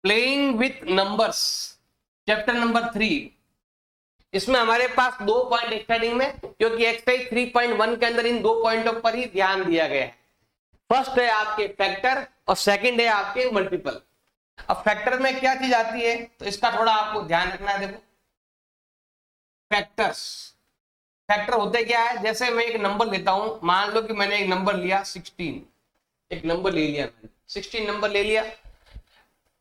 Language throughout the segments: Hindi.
Playing with numbers, chapter number 3। इसमें हमारे पास 2 पॉइंट स्टार्टिंग में, क्योंकि एक्सरसाइज 3.1 के अंदर इन 2 पॉइंटों पर ही ध्यान दिया गया है। फर्स्ट है आपके फैक्टर और सेकंड है आपके मल्टीपल। अब फैक्टर में क्या चीज आती है, तो इसका थोड़ा आपको ध्यान रखना है। देखो फैक्टर्स, फैक्टर होते क्या है, जैसे मैं एक नंबर लेता हूं, मान लो कि मैंने एक नंबर लिया 16, एक नंबर ले लिया मैंने 16 नंबर ले लिया।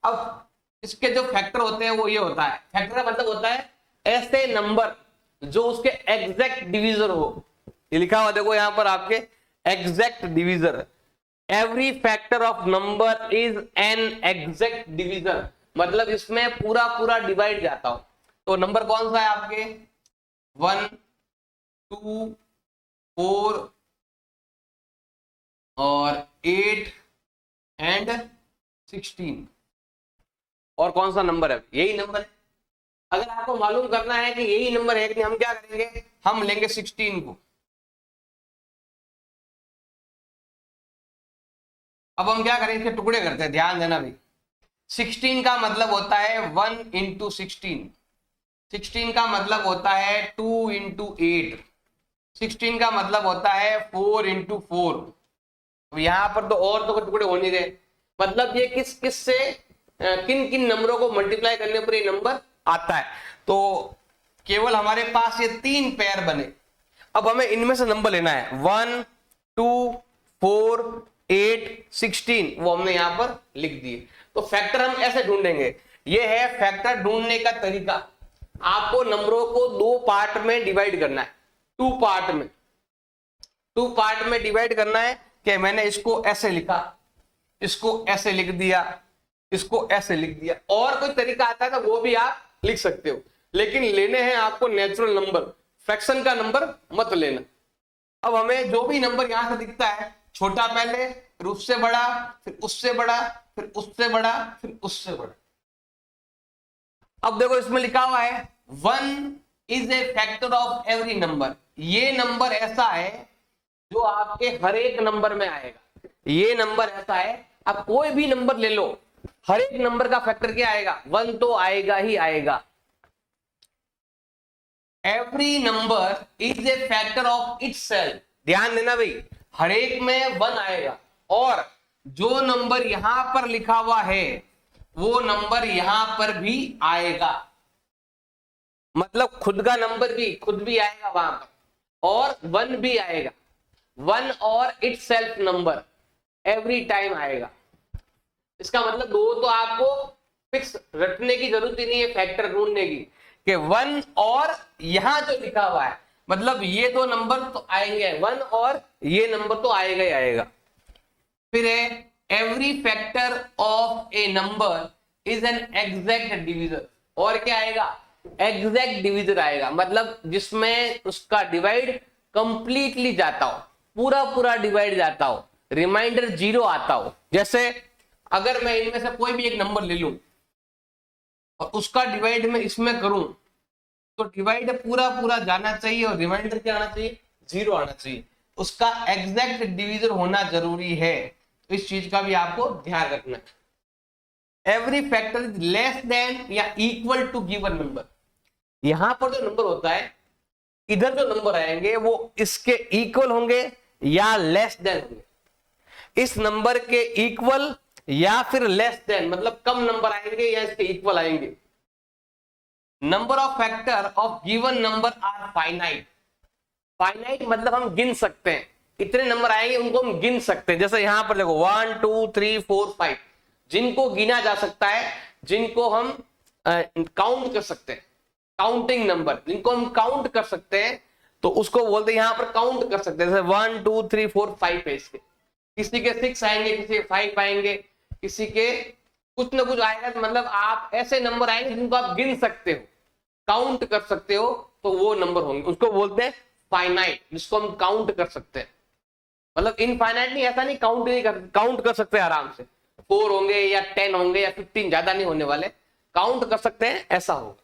अब इसके जो फैक्टर होते हैं वो ये होता है, फैक्टर का मतलब होता है ऐसे नंबर जो उसके एग्जैक्ट डिवीजर हो। ये लिखा हुआ देखो यहां पर आपके exact divisor. Every factor of number is an exact divisor, मतलब इसमें पूरा पूरा डिवाइड जाता हो। तो नंबर कौन सा है आपके 1, 2, 4 और 8 एंड 16। और कौन सा नंबर है, यही नंबर है। अगर आपको मालूम करना है कि यही नंबर है कि हम क्या करेंगे, हम लेंगे 16 को। अब हम क्या करेंगे, इसके टुकड़े करते हैं, ध्यान देना भाई। 16 का मतलब होता है 1 इंटू 16, 16 का मतलब होता है 2 इंटू 8, 16 का मतलब होता है 4 इंटू 4। यहां पर तो और तो टुकड़े हो नहीं रहे, मतलब ये किस किस से किन किन नंबरों को मल्टीप्लाई करने पर ये नंबर आता है। तो केवल हमारे पास ये 3 पेयर बने। अब हमें इनमें से नंबर लेना है 1, 2, 4, 8, 16, वो हमने यहां पर लिख दिए। तो फैक्टर हम ऐसे ढूंढेंगे, ये है फैक्टर ढूंढने का तरीका। आपको नंबरों को 2 पार्ट में डिवाइड करना है, 2 पार्ट में, 2 पार्ट में डिवाइड करना है। कि मैंने इसको ऐसे लिखा, इसको ऐसे लिख दिया, इसको ऐसे लिख दिया। और कोई तरीका आता है तो वो भी आप लिख सकते हो, लेकिन लेने हैं आपको नेचुरल नंबर, फ्रैक्शन का नंबर मत लेना। अब हमें जो भी नंबर यहां से दिखता है, छोटा पहले, फिर उससे बड़ा, फिर उससे बड़ा, फिर उससे बड़ा, फिर उससे बड़ा। अब देखो इसमें लिखा हुआ है 1 is a factor of every number. ये नंबर ऐसा है जो आपके हर एक नंबर में आएगा। ये नंबर ऐसा है, आप कोई भी नंबर ले लो, हर एक नंबर का फैक्टर क्या आएगा, 1 तो आएगा ही आएगा। Every number is a factor of itself. ध्यान देना भाई, हर एक में 1 आएगा, और जो नंबर यहां पर लिखा हुआ है वो नंबर यहां पर भी आएगा। मतलब खुद का नंबर भी खुद भी आएगा वहां पर, और 1 भी आएगा। 1 और इटसेल्फ नंबर एवरी टाइम आएगा। इसका मतलब दो तो आपको फिक्स रटने की जरूरत ही नहीं है फैक्टर ढूंढने की, कि 1 और यहां जो लिखा हुआ है, मतलब ये 2 नंबर तो आएंगे, 1 और ये नंबर तो आएगा ही आएगा। फिर है every factor of A number is an exact divisor. और क्या आएगा, एग्जैक्ट डिविजर आएगा, मतलब जिसमें उसका डिवाइड कंप्लीटली जाता हो, पूरा पूरा डिवाइड जाता हो, रिमाइंडर 0 आता हो। जैसे अगर मैं इनमें से कोई भी एक नंबर ले लूं और उसका डिवाइड मैं इसमें करूं, तो डिवाइड पूरा पूरा जाना चाहिए और रिमाइंडर क्या आना चाहिए, 0 आना चाहिए। उसका एग्जैक्ट डिवीजर होना जरूरी है, तो इस चीज का भी आपको ध्यान रखना है। Every factor is less than या इक्वल टू गिवन नंबर। यहां पर जो नंबर होता है, इधर जो नंबर आएंगे वो इसके इक्वल होंगे या लेस देन होंगे। इस नंबर के इक्वल या फिर लेस देन, मतलब कम नंबर आएंगे या इसके इक्वल आएंगे। Number of factor of given number are finite. Finite मतलब हम गिन सकते हैं, इतने नंबर आएंगे उनको हम गिन सकते हैं। जैसे यहां पर देखो 1, 2, 3, 4, 5, जिनको गिना जा सकता है, जिनको हम काउंट कर सकते हैं, काउंटिंग नंबर, जिनको हम काउंट कर सकते हैं, तो उसको बोलते हैं यहां पर काउंट कर सकते हैं। जैसे 1, 2, 3, 4, 5 है इसके, किसी के 6 आएंगे, किसी के 5 आएंगे, किसी के कुछ ना कुछ आएगा। तो मतलब आप ऐसे नंबर आएंगे जिनको आप गिन सकते हो, काउंट कर सकते हो, तो वो नंबर होंगे, उसको बोलते हैं फाइनाइट, जिसको हम काउंट कर सकते हैं। मतलब इनफाइनाइट नहीं, ऐसा नहीं काउंट नहीं कर, काउंट कर सकते हैं आराम से, 4 होंगे या 10 होंगे या 15, ज्यादा नहीं होने वाले, काउंट कर सकते हैं, ऐसा होगा।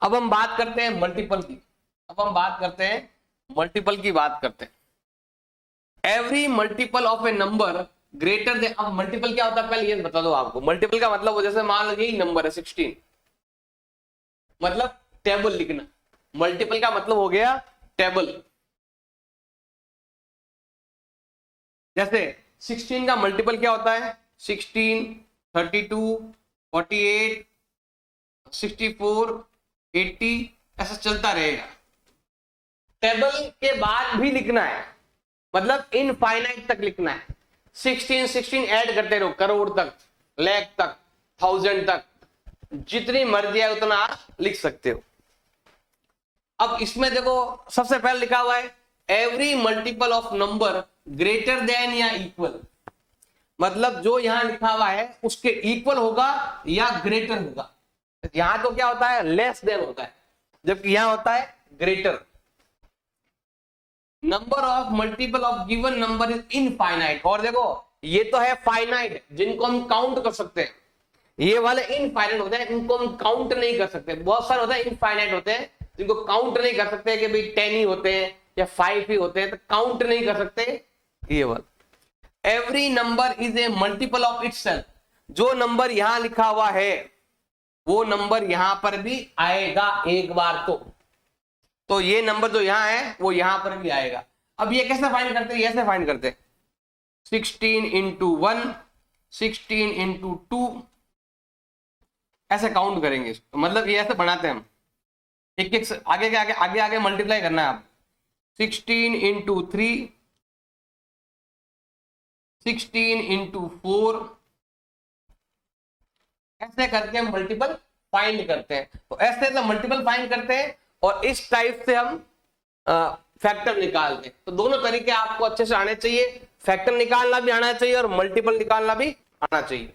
अब हम बात करते हैं मल्टीपल की, अब हम बात करते हैं मल्टीपल की बात करते हैं। Every multiple of A number greater than, अब मल्टीपल क्या होता है पहले ये बता दो आपको। मल्टीपल का मतलब जैसे मान लो यही नंबर है 16, मतलब टेबल लिखना। मल्टीपल का मतलब हो गया टेबल। जैसे 16 का मल्टीपल क्या होता है, 16, 32, 48, 64, 80, ऐसा चलता रहेगा। टेबल के बाद भी लिखना है, मतलब इनफाइनाइट तक लिखना है। 16 16 ऐड करते रहो, करोड़ तक, लाख तक, 1000 तक, जितनी मर्जी है उतना आप लिख सकते हो। अब इसमें देखो सबसे पहले लिखा हुआ है every multiple of number greater than या इक्वल, मतलब जो यहां लिखा हुआ है उसके इक्वल होगा या ग्रेटर होगा। यहां तो क्या होता है, लेस देन होता है, जबकि यहां होता है greater. Number of multiple of given number is infinite, और देखो ये तो है फाइनाइट जिनको हम काउंट कर सकते हैं, ये वाले इनफाइनाइट होते हैं इनको हम काउंट नहीं कर सकते। बहुत सारे होते हैं इनफाइनाइट होते हैं जिनको काउंट नहीं कर सकते कि भाई 10 ही होते हैं या 5 ही होते हैं, तो काउंट नहीं कर सकते ये वाला। Every number is a multiple of itself, जो नंबर यहां लिखा हुआ है वो नंबर यहां पर भी आएगा एक बार तो ये नंबर जो यहां है वो यहां पर भी आएगा। अब ये कैसे फाइंड करते हैं, ऐसे फाइंड करते हैं 16 इंटू 1, 16 इंटू 2, ऐसे काउंट करेंगे इसको, मतलब ये ऐसे बनाते हैं हम, एक एक आगे के आगे आगे आगे मल्टीप्लाई करना है आप। 16 इंटू 3, 16 इंटू 4, ऐसे करके हम मल्टीपल फाइंड करते हैं। तो ऐसे तो मल्टीपल फाइंड करते हैं और इस टाइप से हम फैक्टर निकालते हैं। तो दोनों तरीके आपको अच्छे से आने चाहिए, फैक्टर निकालना भी आना चाहिए और मल्टीपल निकालना भी आना चाहिए।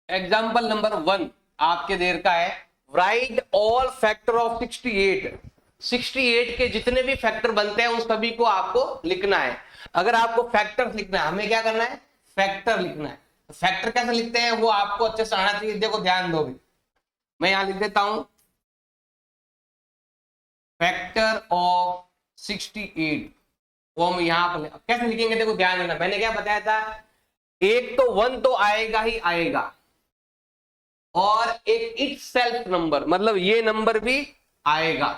एग्जाम्पल नंबर 1 आपके देर का है, राइट ऑल फैक्टर ऑफ 68। 68 के जितने भी फैक्टर बनते हैं उन सभी को आपको लिखना है। अगर आपको फैक्टर लिखना है, हमें क्या करना है, फैक्टर लिखना है। फैक्टर कैसे लिखते हैं वो आपको अच्छे से आना चाहिए। देखो ध्यान दो भी, मैं यहां लिख देता हूं फैक्टर ऑफ 68, वो हम यहां पर कैसे लिखेंगे, देखो ध्यान देना। मैंने क्या बताया था, एक तो 1 तो आएगा ही आएगा, और एक इट सेल्फ नंबर, मतलब ये नंबर भी आएगा।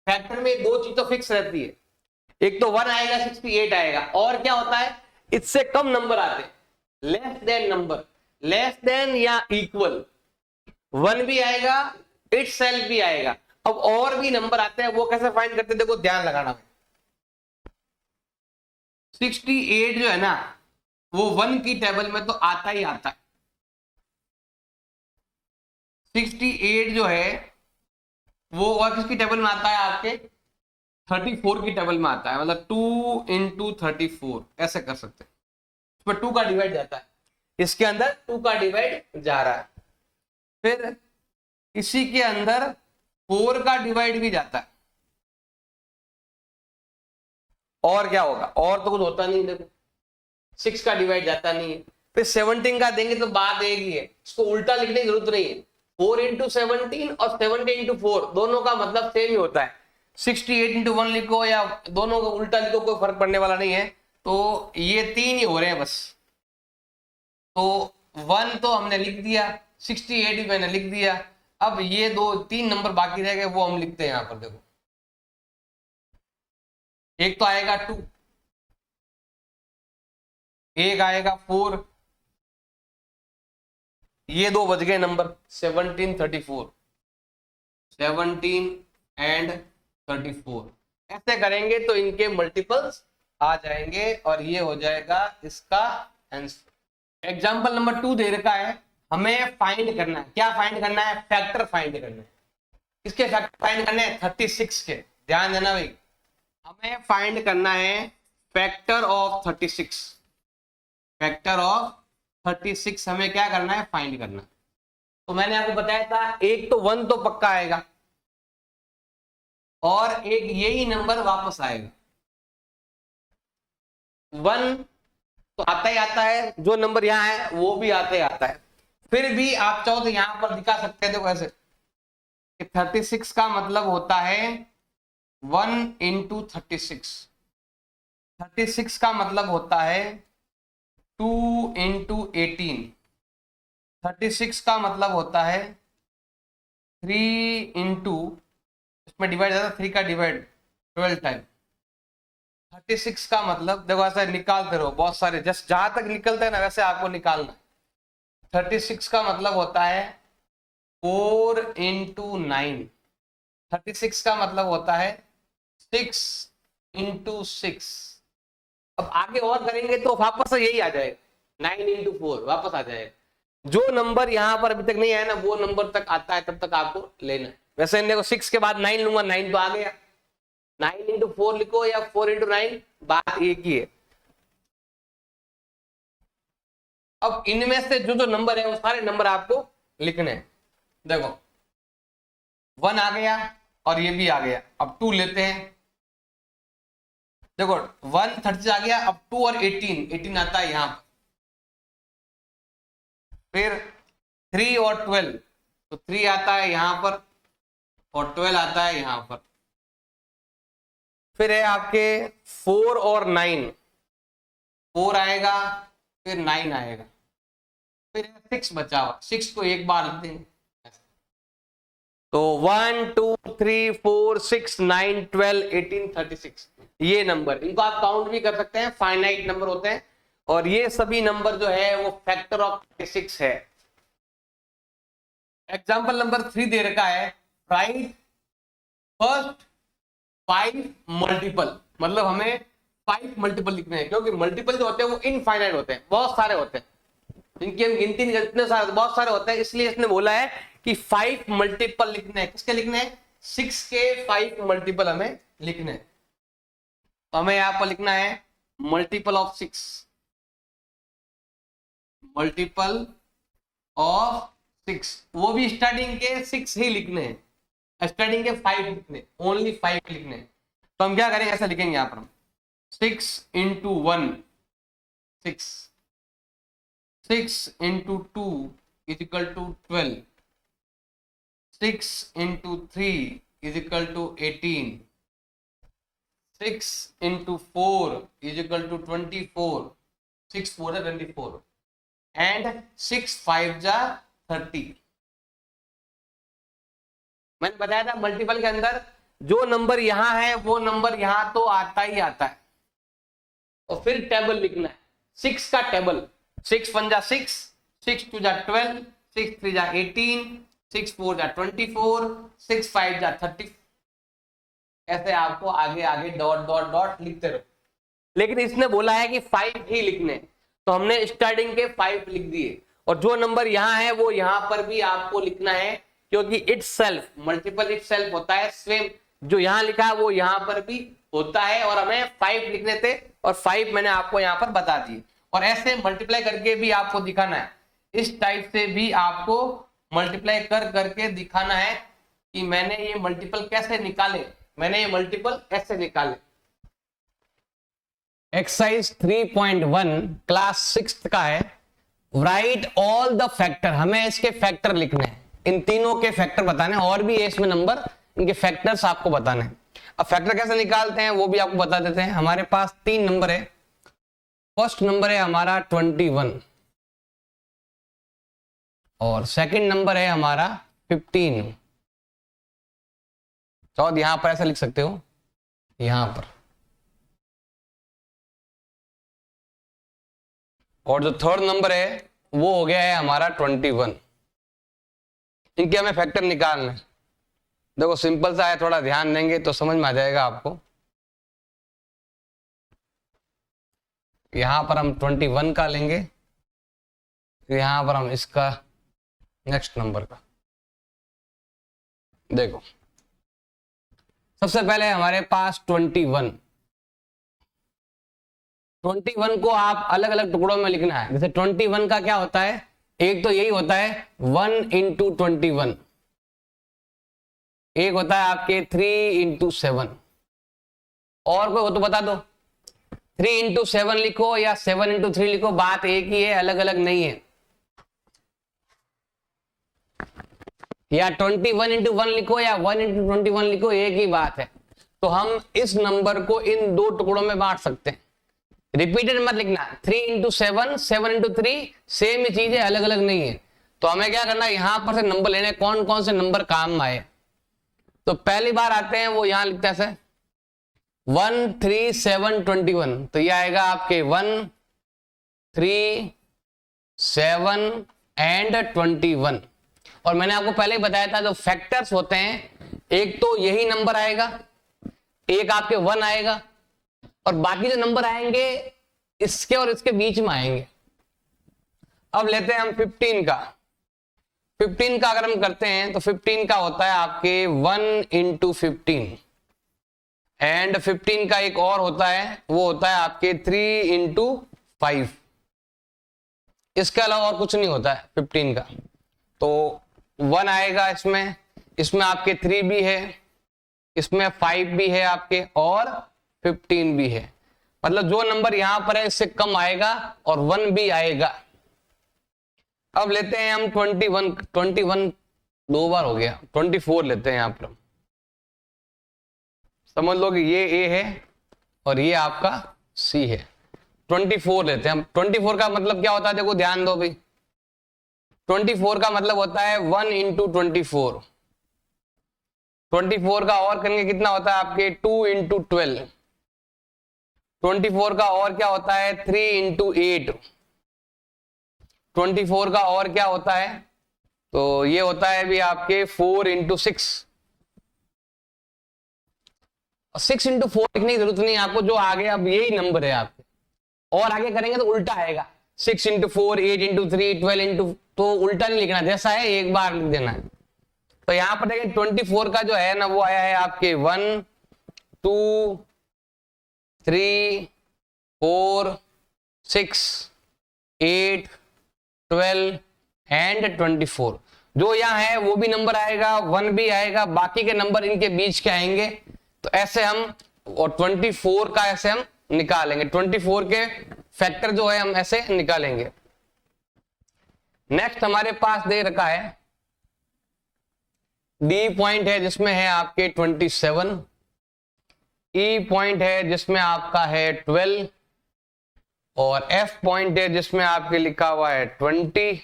फैक्टर में दो चीज तो फिक्स रहती है, एक तो 1 आएगा, 68 आएगा, और क्या होता है इससे कम नंबर आते हैं, less than number, less than या इक्वल। 1 भी आएगा, इट सेल्फ भी आएगा। अब और भी नंबर आते हैं, वो कैसे फाइंड करते हैं, देखो ध्यान लगाना है। 68 जो है ना वो 1 की टेबल में तो आता ही आता है। 68 जो है वो और किसकी टेबल में आता है, आपके 34 की टेबल में आता है, मतलब 2 इंटू 34 ऐसे कर सकते हैं। इसमें 2 का डिवाइड जाता है, इसके अंदर 2 का डिवाइड जा रहा है, फिर इसी के अंदर 4 का डिवाइड भी जाता है। और क्या होगा, और तो कुछ होता नहीं, देखो 6 का डिवाइड जाता नहीं है, फिर 17 का देंगे तो बात एक ही है, इसको उल्टा लिखने की जरूरत नहीं है। 4 इंटू 17 और 17 इंटू 4 दोनों का मतलब सेम ही होता है। 68 इंटू 1 लिखो या दोनों को उल्टा लिखो, कोई फर्क पड़ने वाला नहीं है। तो ये 3 ही हो रहे हैं बस। तो 1 तो हमने लिख दिया, 68 भी मैंने लिख दिया। अब ये 3 नंबर बाकी रह गए, वो हम लिखते हैं यहां पर। देखो एक तो आएगा 2, एक आएगा 4, ये 2 बच गए नंबर 17, 34, 17 एंड 34। ऐसे करेंगे तो इनके मल्टीपल्स आ जाएंगे और ये हो जाएगा इसका आंसर। एग्जांपल नंबर 2 दे रखा है, हमें फाइंड करना है, क्या फाइंड करना है, फैक्टर फाइंड करना है। किसके फैक्टर फाइंड करने हैं, 36 के। ध्यान देना भाई, हमें फाइंड करना है फैक्टर ऑफ 36। फैक्टर ऑफ 36 हमें क्या करना है, फाइंड करना। तो मैंने आपको बताया था एक तो 1 तो पक्का आएगा और एक यही नंबर वापस आएगा। 1 तो आता ही आता है, जो नंबर यहां है वो भी आता ही आता है। फिर भी आप चाहो तो यहां पर दिखा सकते हैं, देखो ऐसे 36 का मतलब होता है 1 इंटू 36। 36 का मतलब होता है 2 इंटू 18। 36 का मतलब होता है 3 इंटू, इसमें डिवाइड जाता है 3 का डिवाइड 12 टाइम। 36 का मतलब देखो ऐसा निकालते रहो बहुत सारे, जस्ट जहां तक निकलते हैं ना वैसे आपको निकालना है। 36 का मतलब होता है 4 इंटू 9। 36 का मतलब होता है 6 इंटू 6। अब आगे और करेंगे तो वापस से यही आ जाएगा, 9 इंटू 4 वापस आ जाएगा। जो नंबर यहां पर अभी तक नहीं आया ना वो नंबर तक आता है तब तक आपको लेना है। वैसे देखो 6 के बाद 9 लूंगा, 9 तो आ गया। 9 इंटू 4 लिखो या 4 इंटू 9, बात एक ही है। अब इनमें से जो जो नंबर है वो सारे नंबर आपको लिखने हैं। देखो 1 आ गया और ये भी आ गया। अब 2 लेते हैं। देखो 1 30 आ गया, अब 2 और 18 आता है यहां पर। फिर 3 और 12, तो 3 आता है यहां पर और 12 आता है यहां पर। फिर है आपके 4 और 9, 4 आएगा फिर 9 आएगा। फिर 6 बचा हुआ, 6 को एक बार रख देंगे। तो 1 2 3 4 6 9 12 18 36 ये नंबर, इनको आप काउंट भी कर सकते हैं, फाइनाइट नंबर होते हैं। और ये सभी नंबर जो है वो फैक्टर ऑफ 36 है। एग्जाम्पल नंबर 3 दे रखा है, राइट फर्स्ट 5 मल्टीपल। मतलब हमें 5 मल्टीपल लिखने हैं, क्योंकि मल्टीपल जो होते हैं वो इनफाइनाइट होते हैं, बहुत सारे होते हैं, इनकी हम गिनती नहीं करते, इतने सारे बहुत सारे होते हैं। इसलिए इसने बोला है कि 5 मल्टीपल लिखने हैं। किसके लिखने हैं? 6 के 5 मल्टीपल हमें लिखने हैं। तो हमें यहां पर लिखना है मल्टीपल ऑफ 6, मल्टीपल ऑफ 6, वो भी स्टार्टिंग के 6 ही लिखने हैं, स्टार्टिंग के 5 लिखने, ओनली 5 लिखने हैं। तो हम क्या करेंगे, ऐसा लिखेंगे यहां पर हम 6 into 1 6, 6 into 2 is equal to 12, 6 into 3 is equal to 18, 6 into 4 is equal to 24, 6 4 24 and 6 5 जा 30। मैंने बताया था मल्टीपल के अंदर जो नंबर यहां है वो नंबर यहां तो आता ही आता है। और फिर टेबल लिखना है 6 का टेबल, 6 1 जा 6, 6 2 जा 12, 6 3 जा 18, 6 4 जा 24, 6 5 जा 30। ऐसे आपको आगे आगे डॉट डॉट डॉट लिखते रहो। लेकिन इसने बोला है कि 5 ही लिखने, तो हमने स्टार्टिंग के 5 लिख दिए। और जो नंबर यहाँ है वो यहाँ पर भी आपको लिखना है, क्योंकि इटसेल्फ मल्टीपल इटसेल्फ होता है, सेम जो यहाँ लिखा है वो यहाँ पर भी होता है। और हमें 5 लिखने थे और 5 मैंने आपको यहाँ पर बता दिए। और ऐसे मल्टीप्लाई करके भी आपको दिखाना है, इस टाइप से भी आपको मल्टीप्लाई कर करके दिखाना है कि मैंने ये मल्टीपल कैसे निकाले, मैंने ये मल्टीपल कैसे निकाले। एक्सरसाइज 3.1 क्लास 6 का है, राइट ऑल द फैक्टर। हमें इसके फैक्टर लिखने हैं, इन तीनों के फैक्टर बताने, और भी है इसमें नंबर, इनके फैक्टर्स आपको बताने हैं। अब फैक्टर कैसे निकालते हैं वो भी आपको बता देते हैं। हमारे पास 3 नंबर है। फर्स्ट नंबर है हमारा 21 और सेकंड नंबर है हमारा 15। तो यहां पर ऐसा लिख सकते हो, यहां पर। और जो थर्ड नंबर है वो हो गया है हमारा 21। इनके हमें फैक्टर निकालना है। देखो सिंपल सा है, थोड़ा ध्यान देंगे तो समझ में आ जाएगा आपको। यहां पर हम 21 का लेंगे, यहां पर हम इसका नेक्स्ट नंबर का। देखो सबसे पहले हमारे पास 21 को आप अलग अलग टुकड़ों में लिखना है। जैसे 21 का क्या होता है, एक तो यही होता है 1 इंटू 21, एक होता है आपके 3 इंटू 7, और कोई हो तो बता दो। 3 इंटू 7 लिखो या 7 इंटू 3 लिखो, बात एक ही है, अलग अलग नहीं है। या 21 इंटू 1 लिखो या 1 इंटू 21 लिखो, एक ही बात है। तो हम इस नंबर को इन 2 टुकड़ों में बांट सकते हैं। रिपीटेड मत लिखना, 3 इंटू 7, 7 इंटू 3 सेम ही चीज है, अलग अलग नहीं है। तो हमें क्या करना है, यहां पर से नंबर लेने, कौन कौन से नंबर काम आए। तो पहली बार आते हैं वो यहां लिखते हैं 1 3 7 21, तो ये आएगा आपके 1 3 7 एंड 21। और मैंने आपको पहले ही बताया था जो फैक्टर्स होते हैं, एक तो यही नंबर आएगा, एक आपके 1 आएगा, और बाकी जो नंबर आएंगे इसके और इसके बीच में आएंगे। अब लेते हैं हम 15 का। 15 का अगर हम करते हैं तो 15 का होता है आपके 1 इंटू 15, एंड 15 का एक और होता है, वो होता है आपके 3 इंटू 5। इसके अलावा और कुछ नहीं होता है 15 का। तो 1 आएगा इसमें, इसमें आपके 3 भी है, इसमें 5 भी है आपके, और 15 भी है। मतलब जो नंबर यहां पर है इससे कम आएगा और 1 भी आएगा। अब लेते हैं हम 21 दो बार हो गया, 24 लेते हैं यहां पर। समझ लो कि ये ए है और ये आपका सी है। 24 लेते हैं हम। 24 का मतलब क्या होता है, देखो ध्यान दो भाई। 24 का मतलब होता है 1 इंटू 24। 24 का और करेंगे कितना होता है आपके 2 इंटू 12। 24 का और क्या होता है 3 इंटू 8। 24 का और क्या होता है, तो ये होता है भी आपके 4 इंटू 6। 6 इंटू 4 लिखने की जरूरत नहीं है आपको, जो आगे अब यही नंबर है आपके, और आगे करेंगे तो उल्टा आएगा। 6 इंटू 4, 8 इंटू 3, 12 इंटू, तो उल्टा नहीं लिखना, जैसा है एक बार लिख देना है। तो यहां पर देखें 24 का जो है ना वो आया है आपके 1 2 3 4 6 8 12 एंड 24। जो यहाँ है वो भी नंबर आएगा, 1 भी आएगा, बाकी के नंबर इनके बीच के आएंगे। तो ऐसे हम, और 24 का ऐसे हम निकालेंगे, 24 के फैक्टर जो है हम ऐसे निकालेंगे। नेक्स्ट हमारे पास दे रखा है डी पॉइंट है जिसमें है आपके 27, ई पॉइंट है जिसमें आपका है 12, और एफ पॉइंट है जिसमें आपके लिखा हुआ है 20।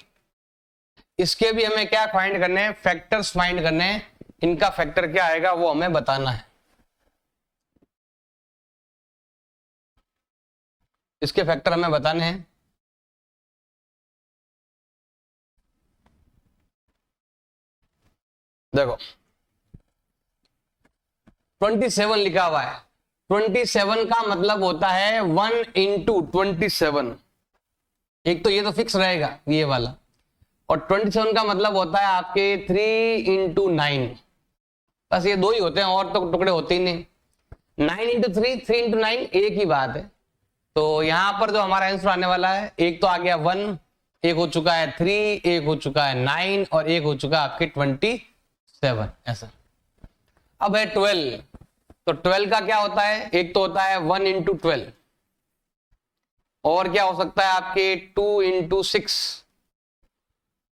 इसके भी हमें क्या फाइंड करने हैं, फैक्टर्स फाइंड करने हैं। इनका फैक्टर क्या आएगा वो हमें बताना है। इसके फैक्टर हमें बताने हैं। देखो 27 लिखा हुआ है, 27 का मतलब होता है 1 इंटू 27। एक तो ये तो फिक्स रहेगा ये वाला, और 27 का मतलब होता है आपके 3 इंटू 9। बस ये दो ही होते हैं, और तो टुकड़े होते ही नहीं। 9 इंटू 3, 3 इंटू 9 एक ही बात है। तो यहां पर जो हमारा आंसर आने वाला है, एक तो आ गया 1, एक हो चुका है 3, एक हो चुका है 9, और एक हो चुका है आपके 27। ऐसा अब है 12। तो 12 का क्या होता है, एक तो होता है 1 इंटू 12, और क्या हो सकता है आपके 2 इंटू 6,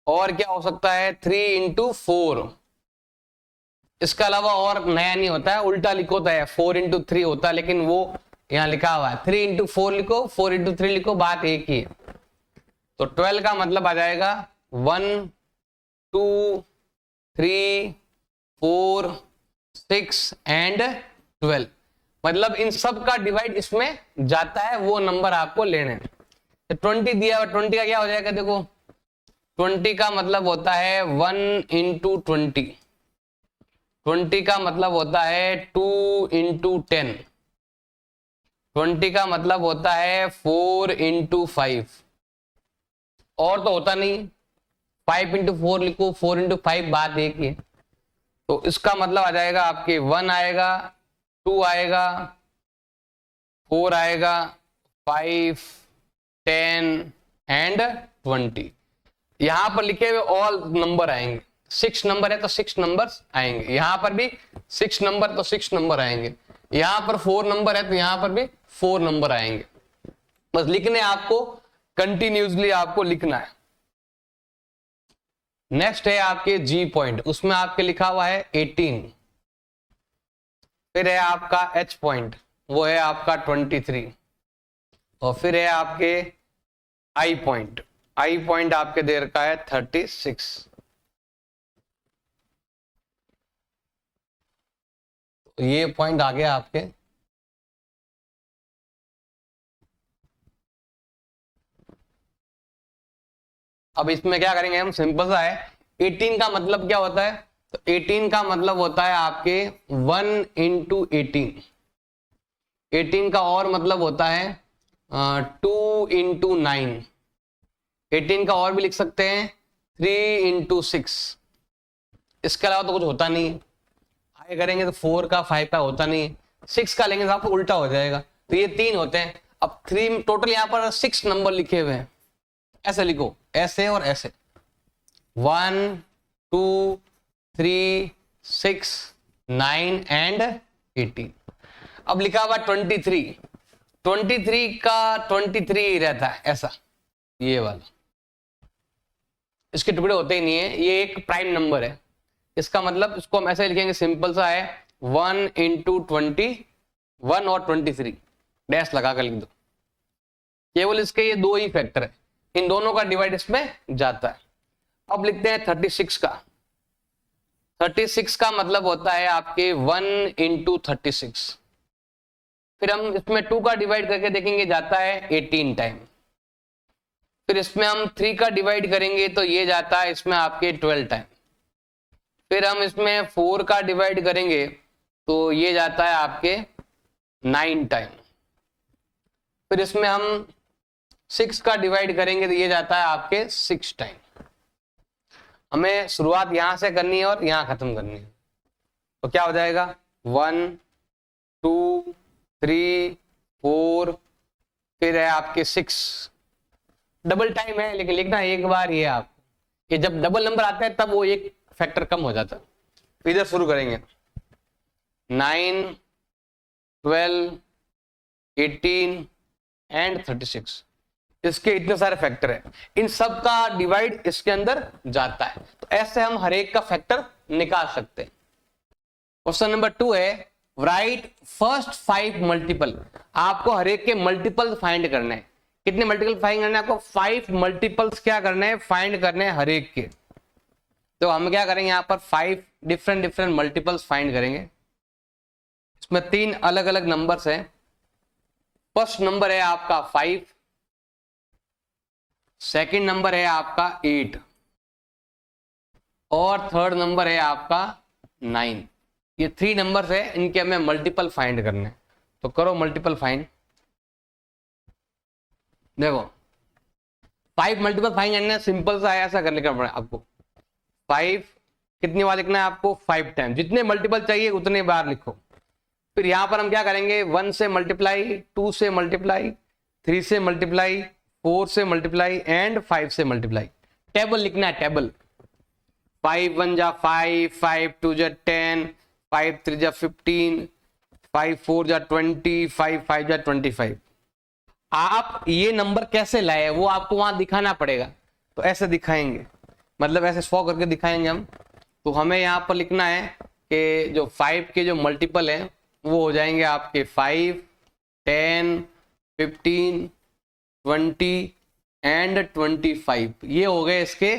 और क्या हो सकता है 3 इंटू 4। इसके अलावा और नया नहीं होता है, उल्टा लिखो तो है 4 इंटू 3 होता है, लेकिन वो यहां लिखा हुआ है 3 इंटू 4 लिखो, 4 इंटू 3 लिखो, बात एक ही है। तो 12 का मतलब आ जाएगा 1 2 3 4 6 एंड 12। मतलब इन सब का डिवाइड इसमें जाता है, वो नंबर आपको लेने हैं। तो 20 दिया, 20 का क्या हो जाएगा, देखो 20 का मतलब होता है 1 इंटू 20। 20 का मतलब होता है 2 इंटू 10। 20 का मतलब होता है 4 इंटू 5, और तो होता नहीं। 5 इंटू 4 लिखो, 4 इंटू 5, बात एक ही है। तो इसका मतलब आ जाएगा आपके 1 आएगा, 2 आएगा, 4 आएगा, 5 10 एंड 20। यहां पर लिखे हुए ऑल नंबर आएंगे। 6 नंबर है तो 6 नंबर्स आएंगे, यहां पर भी 6 नंबर तो 6 नंबर आएंगे, यहां पर 4 नंबर है तो यहां पर भी 4 नंबर आएंगे। बस लिखने आपको कंटिन्यूसली आपको लिखना है। नेक्स्ट है आपके जी पॉइंट, उसमें आपके लिखा हुआ है 18। फिर है आपका एच पॉइंट, वो है आपका 23। और फिर है आपके आई पॉइंट। आई पॉइंट आपके दे रखा है 36। तो ये पॉइंट आ गया आपके। अब इसमें क्या करेंगे हम, सिंपल सा है। 18 का मतलब क्या होता है? तो 18 का मतलब होता है आपके 1 इंटू 18। 18 का और मतलब होता है 2 इंटू 9। 18 का और भी लिख सकते हैं 3 इंटू 6। इसके अलावा तो कुछ होता नहीं है। आगे करेंगे तो 4 का 5 का होता नहीं है। 6 का लेंगे तो आपको उल्टा हो जाएगा। तो ये 3 होते हैं। अब 3 टोटल यहाँ पर 6 नंबर लिखे हुए हैं। ऐसे लिखो, ऐसे और ऐसे, 1 2 3 6 9 एंड 18। अब लिखा हुआ 23। 23 का 23 रहता है ऐसा, ये वाला। इसके टुकड़े होते ही नहीं है, ये एक प्राइम नंबर है। इसका मतलब इसको हम ऐसे लिखेंगे, सिंपल सा है, 1 इंटू 21 और 23 डैश लगा कर लिख दो। केवल इसके ये दो ही फैक्टर है, इन दोनों का डिवाइड इसमें जाता है। अब लिखते हैं 36 का। 36 का मतलब होता है आपके 1 इंटू 36। फिर हम इसमें 2 का डिवाइड करके देखेंगे, जाता है 18 टाइम। फिर इसमें हम 3 का डिवाइड करेंगे तो ये जाता है इसमें आपके 12 टाइम। फिर हम इसमें 4 का डिवाइड करेंगे तो ये जाता है आपके 9 टाइम। फिर इसमें हम 6 का डिवाइड करेंगे तो ये जाता है आपके 6 टाइम। हमें शुरुआत यहां से करनी है और यहां खत्म करनी है। तो क्या हो जाएगा, 1 2 3 4, फिर है आपके 6। डबल टाइम है लेकिन लिखना एक बार ये आप, ये जब डबल नंबर आता है तब वो एक फैक्टर कम हो जाता है। तो इधर शुरू करेंगे, 9 12 18 एंड 36। इसके इतने सारे फैक्टर है, इन सब का डिवाइड इसके अंदर जाता है। तो ऐसे हम हर एक का फैक्टर निकाल सकते हैं। क्वेश्चन नंबर 2 है, राइट फर्स्ट 5 मल्टीपल। आपको हर एक के मल्टीपल फाइंड करने हैं। कितने मल्टीपल फाइंड करने हैं आपको? 5 मल्टीपल्स क्या करने हैं, फाइंड करने हैं हर एक के। तो हम क्या करेंगे, यहां पर 5 डिफरेंट मल्टीपल्स फाइंड करेंगे। इसमें 3 अलग अलग नंबर्स हैं। फर्स्ट नंबर है आपका 5, सेकंड नंबर है आपका 8 और थर्ड नंबर है आपका 9। ये 3 नंबर्स है, इनके हमें मल्टीपल फाइंड करने हैं। तो करो मल्टीपल फाइंड। देखो 5 मल्टीपल फाइंड करना सिंपल सा है, ऐसा करने का पड़ेगा आपको। 5 कितनी बार लिखना है आपको? 5 टाइम। जितने मल्टीपल चाहिए उतने बार लिखो। फिर यहां पर हम क्या करेंगे, 1 से मल्टीप्लाई, 2 से मल्टीप्लाई, 3 से मल्टीप्लाई, 4 से मल्टीप्लाई एंड 5 से मल्टीप्लाई। टेबल लिखना है, टेबल। 5 1 जा 5, 5 2 जा 10, 5 3 जा 15, 5 4 जा 20, 5 5 जा 25। आप ये नंबर कैसे लाए वो आपको वहां दिखाना पड़ेगा। तो ऐसे दिखाएंगे, मतलब ऐसे 100 करके दिखाएंगे हम। तो हमें यहाँ पर लिखना है कि जो 5 के जो मल्टीपल हैं वो हो जाएंगे आपके 5 10 15 20 एंड 25। ये हो गए इसके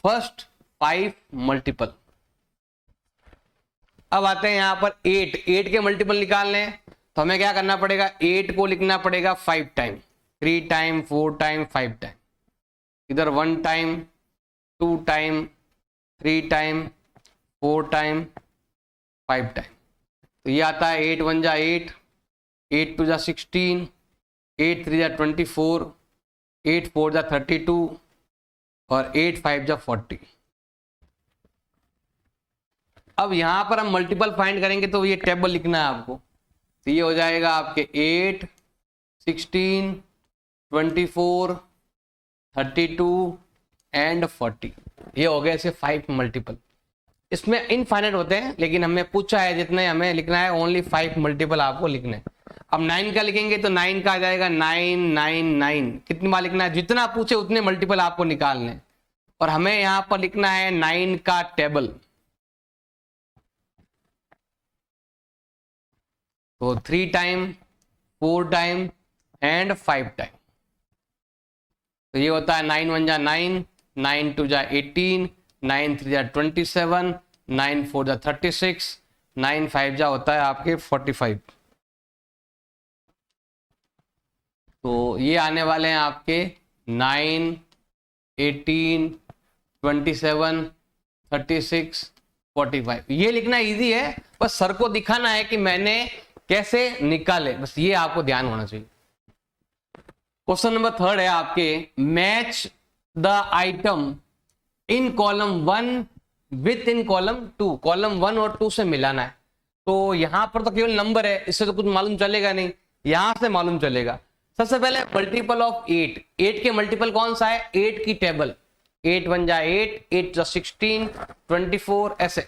फर्स्ट 5 मल्टीपल। अब आते हैं यहां पर 8 के मल्टीपल निकालने हैं। तो हमें क्या करना पड़ेगा, 8 को लिखना पड़ेगा 5 टाइम, 3 टाइम 4 टाइम 5 टाइम। इधर 1 time 2 time 3 time 4 time 5 time. तो ये आता है 8 1 जा 8, 8 2 जा 16, 8 3 जा 24, 8 4 जा 32 और 8 5 जा 40। अब यहां पर हम मल्टीपल फाइंड करेंगे तो ये टेबल लिखना है आपको। तो ये हो जाएगा आपके 8 16 24 32 एंड 40। ये हो गए ऐसे 5 मल्टीपल। इसमें इनफाइनाइट होते हैं लेकिन हमें पूछा है जितने हमें लिखना है ओनली 5 मल्टीपल आपको लिखने हैं। अब 9 का लिखेंगे तो 9 का आ जाएगा 9 9 9। कितनी बार लिखना है, जितना पूछे उतने मल्टीपल आपको निकालने। और हमें यहां पर लिखना है 9 का टेबल। तो 3 टाइम 4 टाइम एंड 5 टाइम। तो ये होता है 9 1 जा 9, 9 2 जा 18, 9 3 जा 27, 9 4 जा 36, 9 5 जा होता है आपके 45। तो ये आने वाले हैं आपके 9, 18, 27, 36, 45। ये लिखना इजी है, बस सर को दिखाना है कि मैंने कैसे निकाले, बस ये आपको ध्यान होना चाहिए। क्वेश्चन नंबर 3 है आपके, match the item in column 1 with in column 2। Column 1 और 2 से मिलाना है। तो यहां पर तो केवल नंबर है, इससे तो कुछ मालूम चलेगा नहीं, यहां से मालूम चलेगा। सबसे पहले मल्टीपल ऑफ 8। 8 के मल्टीपल कौन सा है? 8 की टेबल। 8 1 जा 8, 8 जा 16, 24 ऐसे।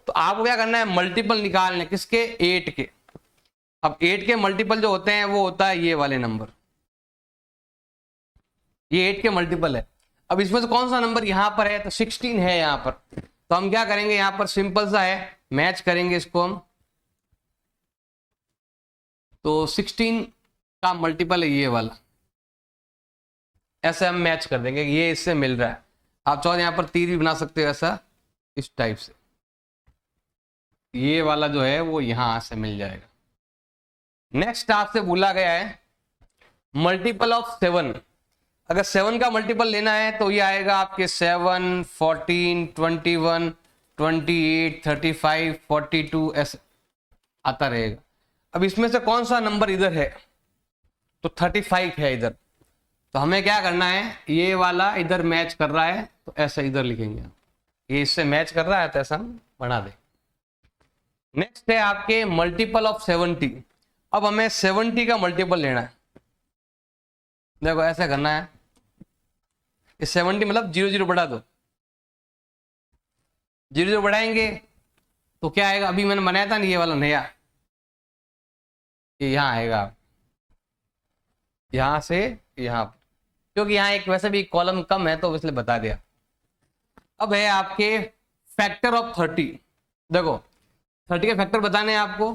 तो आपको क्या करना है? मल्टीपल निकालने किसके? 8 के। अब 8 के मल्टीपल जो होते हैं वो होता है ये वाले नंबर, ये 8 के मल्टीपल है। अब इसमें से कौन सा नंबर यहां पर है? तो 16 है यहां पर। तो हम क्या करेंगे? यहां पर सिंपल सा है, मैच करेंगे इसको हम। तो 16 का मल्टीपल है ये वाला, ऐसे हम मैच कर देंगे, ये इससे मिल रहा है। आप चाहो यहां पर तीर भी बना सकते हो ऐसा, इस टाइप से। ये वाला जो है वो यहां से मिल जाएगा। नेक्स्ट आपसे बोला गया है मल्टीपल ऑफ 7। अगर 7 का मल्टीपल लेना है तो ये आएगा आपके 7, 14, 21, 28, 35, 42 ऐसे आता रहेगा। अब इसमें से कौन सा नंबर इधर है? तो 35 है इधर। तो हमें क्या करना है? ये वाला इधर मैच कर रहा है तो ऐसा इधर लिखेंगे, ये इससे मैच कर रहा है तो ऐसा हम बना दे। नेक्स्ट है आपके मल्टीपल ऑफ 70। अब हमें 70 का मल्टीपल लेना है। देखो ऐसा करना है, ये 70 मतलब 0 0 बढ़ा दो, 0 0 बढ़ाएंगे तो क्या आएगा? अभी मैंने बनाया था ना ये वाला नया, ये यहां आएगा, यहां से यहां, क्योंकि यहां एक वैसे भी कॉलम कम है तो इसलिए बता दिया। अब है आपके फैक्टर ऑफ 30। देखो 30 के फैक्टर बताने हैं आपको।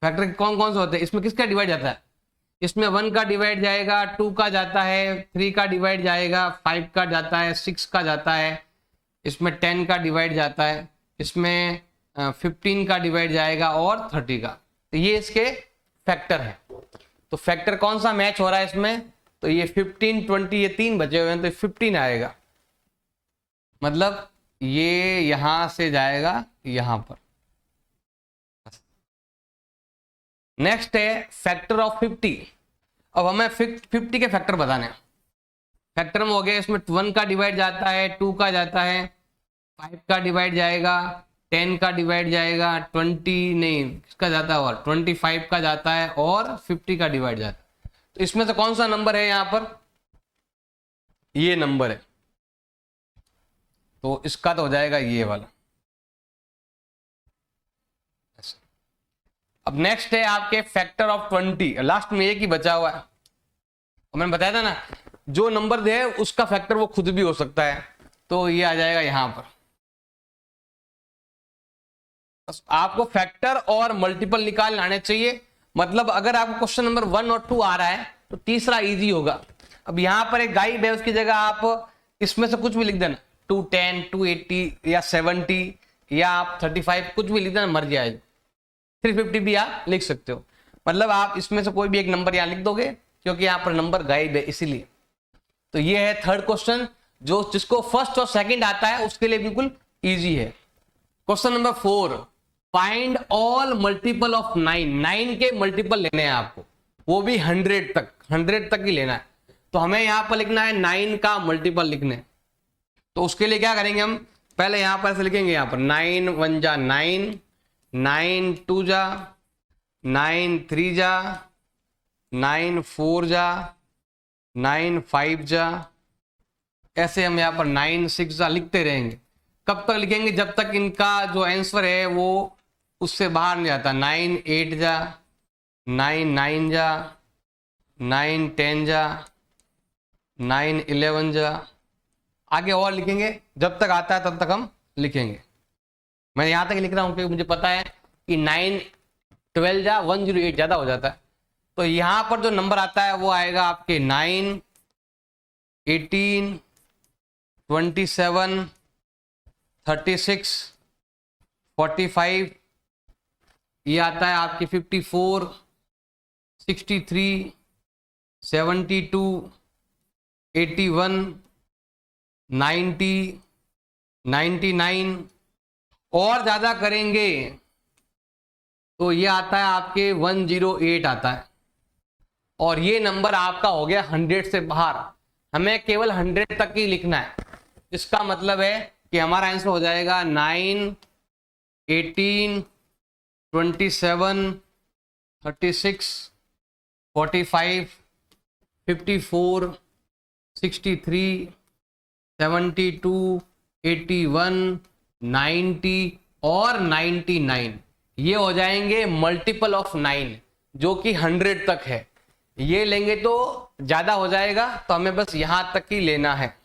फैक्टर कौन कौन से होते हैं? इसमें किसका डिवाइड जाता है? इसमें 1 का डिवाइड जाएगा, 2 का जाता है, 3 का डिवाइड जाएगा, 5 का जाता है, 6 का जाता है, इसमें 10 का डिवाइड जाता है, इसमें 15 का डिवाइड जाएगा और 30 का। तो ये इसके फैक्टर है। तो फैक्टर कौन सा मैच हो रहा है इसमें? तो ये 15, 20, ये 3 बचे हुए हैं तो 15 आएगा। मतलब ये यहां से जाएगा यहां पर। नेक्स्ट है फैक्टर ऑफ 50। अब हमें 50 के फैक्टर बताने हैं। फैक्टर में हो गया, इसमें 1 का डिवाइड जाता है, 2 का जाता है, 5 का डिवाइड जाएगा, 10 का डिवाइड जाएगा, 20 नहीं किसका जाता है और 25 का जाता है और 50 का डिवाइड जाता है। तो इसमें से कौन सा नंबर है यहां पर? ये नंबर है। तो इसका तो हो जाएगा ये वाला। अब नेक्स्ट है आपके फैक्टर ऑफ 20। लास्ट में एक ही बचा हुआ है, मैंने बताया था ना, जो नंबर दे उसका फैक्टर वो खुद भी हो सकता है। तो ये आ जाएगा यहां पर। बस आपको फैक्टर और मल्टीपल निकाल लाने चाहिए। मतलब अगर आपको क्वेश्चन नंबर 1 और 2 आ रहा है तो तीसरा इजी होगा। अब यहां पर एक गाइड है, उसकी जगह आप इसमें से कुछ भी लिख देना, 210, 280 या 70 या आप 35 कुछ भी लिख देना, मर्जी आएगी। 350 भी आप लिख सकते हो। मतलब आप इसमें से कोई भी एक नंबर यहां लिख दोगे, क्योंकि यहां पर नंबर गाइड है इसीलिए। तो ये है थर्ड क्वेश्चन, जो जिसको फर्स्ट और सेकंड आता है उसके लिए बिल्कुल इजी है। Question number 4, find all multiple of 9। 9 के मल्टीपल लेने हैं आपको, वो भी 100 तक ही लेना है। तो हमें यहां पर लिखना है 9 का मल्टीपल लिखने। तो उसके लिए क्या करेंगे हम? पहले यहां पर ऐसे लिखेंगे, यहां पर 9 1 जा 9, 9 2 जा 9, 3 जा 9, 4 जा 9, 5 जा, ऐसे हम यहाँ पर 9 6 जा लिखते रहेंगे। कब तक लिखेंगे? जब तक इनका जो आंसर है वो उससे बाहर नहीं जाता। 9 8 जा 9 9 जा 9 10 जा 9 11 जा, आगे और लिखेंगे जब तक आता है तब तक हम लिखेंगे। मैं यहां तक लिख रहा हूं क्योंकि मुझे पता है कि 9 12 जा 108 ज्यादा हो जाता है, तो यहां पर जो नंबर आता है वो आएगा आपके 9, 18, 27, 36, 45, ये आता है आपके 54, 63, 72, 81, 90, 99 और ज्यादा करेंगे तो ये आता है आपके 108 आता है। और ये नंबर आपका हो गया 100 से बाहर, हमें केवल 100 तक ही लिखना है। इसका मतलब है कि हमारा आंसर हो जाएगा 9, 18, 27, 36, 45, 54, 63, 72, 81, 90 और 99, ये हो जाएंगे मल्टीपल ऑफ 9 जो कि 100 तक है। ये लेंगे तो ज्यादा हो जाएगा, तो हमें बस यहां तक ही लेना है।